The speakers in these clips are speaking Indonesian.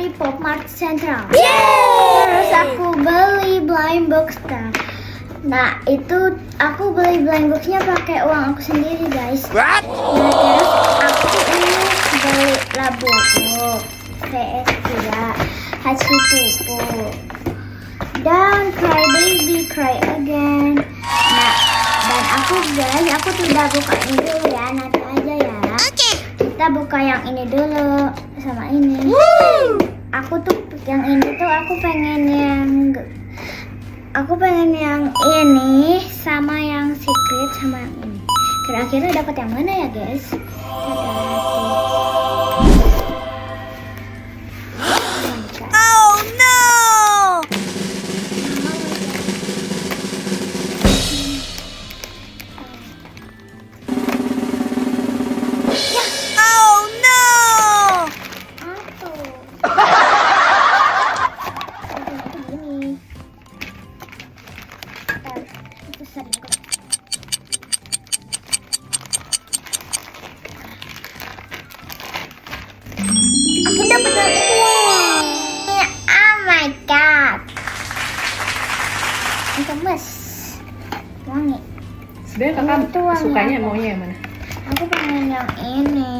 di Pop Mart Central. Terus aku beli blind box. Nah itu aku beli blind boxnya pakai uang aku sendiri guys. Nah terus aku ini beli Labubu, PS3, Hachi Pupu, dan Cry Baby Cry Again. Nah dan aku udah bukain dulu ya, nanti aja ya. Kita buka yang ini dulu sama ini. Aku tuh yang ini tuh aku pengen yang ini sama yang secret sama yang ini. Kira-kira dapat yang mana ya guys? Oh no! Oh no! Gini. Itu sering kok. Aku dapat ini. Oh my god. Itu mas. Wangi. Sebenarnya Ini kakak tuh wangi sukanya apa? maunya yang mana? Aku pengen yang ini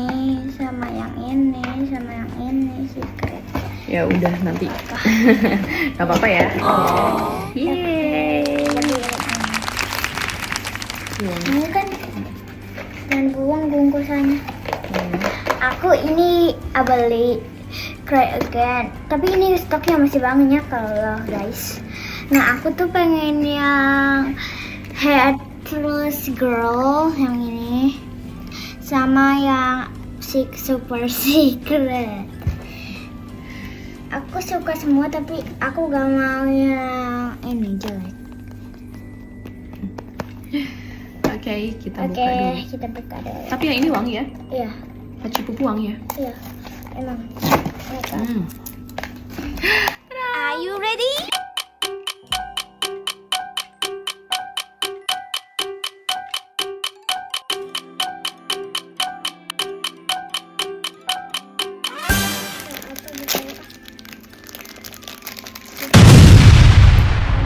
sama yang ini sama yang ini secret. Ya udah nanti. Gak apa-apa ya. Yeay. Ini kan dan buang bungkusannya. Aku ini beli Cry Again, tapi ini stoknya masih banyak kalau guys. Nah aku tuh pengen yang Headless Girl yang ini sama yang Super Secret. Aku suka semua tapi aku gak mau yang ini jelek. Oke, kita Oke, buka dulu. kita buka dulu. Tapi yang ini wangi ya? Iya, Hachi Pupu wangi ya? iya, emang. Are you ready?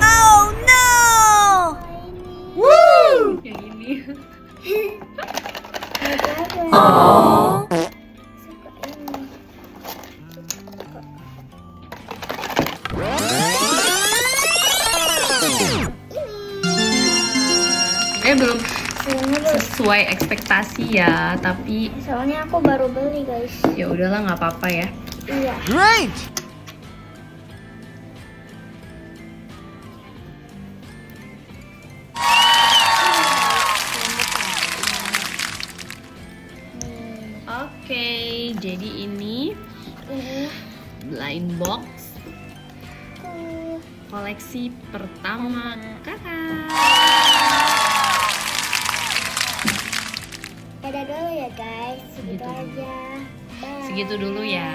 Oh no! Yang ini. Oh. Suka ini. Belum Ini sesuai ekspektasi ya, tapi soalnya aku baru beli guys. ya udahlah nggak apa-apa ya. Iya. Great! Oke, jadi ini Ini blind box aku. koleksi pertama kakak. Dadah dulu ya guys, segitu Segitu dulu. aja. Bye. Segitu dulu ya.